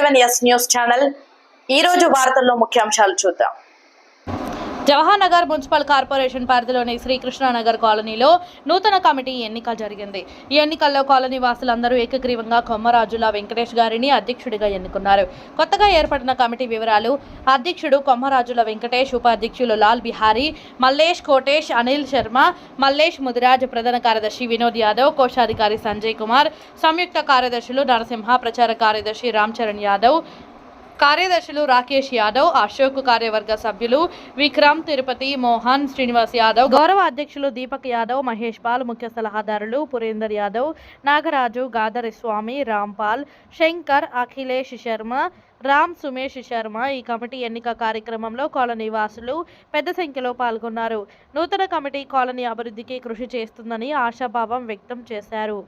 7S news channel ఈ రోజు వార్తల్లో ముఖ్యాంశాలు చూద్దాం. జవహర్ నగర్ మున్సిపల్ కార్పొరేషన్ పరిధిలోని శ్రీకృష్ణనగర్ కాలనీలో నూతన కమిటీ ఎన్నిక జరిగింది. ఈ ఎన్నికల్లో కాలనీ వాసులందరూ ఏకగ్రీవంగా కొమ్మరాజుల వెంకటేష్ గారిని అధ్యక్షుడిగా ఎన్నుకున్నారు. కొత్తగా ఏర్పడిన కమిటీ వివరాలు: అధ్యక్షుడు కొమ్మరాజుల వెంకటేష్, ఉపాధ్యక్షులు లాల్ బిహారీ, మల్లేష్ కోటేష్, అనిల్ శర్మ, మల్లేష్ ముదిరాజ్, ప్రధాన కార్యదర్శి వినోద్ యాదవ్, కోశాధికారి సంజయ్ కుమార్, సంయుక్త కార్యదర్శులు నరసింహ, ప్రచార కార్యదర్శి రామ్ చరణ్ యాదవ్, కార్యదర్శులు రాకేష్ యాదవ్, అశోక్, కార్యవర్గ సభ్యులు విక్రమ్, తిరుపతి, మోహన్, శ్రీనివాస్ యాదవ్, గౌరవ అధ్యక్షులు దీపక్ యాదవ్, మహేష్ పాల్, ముఖ్య సలహాదారులు పురేందర్ యాదవ్, నాగరాజు, గాదరి స్వామి, రాంపాల్, శంకర్, అఖిలేష్ శర్మ, రామ్ సుమేష్ శర్మ. ఈ కమిటీ ఎన్నిక కార్యక్రమంలో కాలనీ వాసులు పెద్ద సంఖ్యలో పాల్గొన్నారు. నూతన కమిటీ కాలనీ అభివృద్ధికి కృషి చేస్తుందని ఆశాభావం వ్యక్తం చేశారు.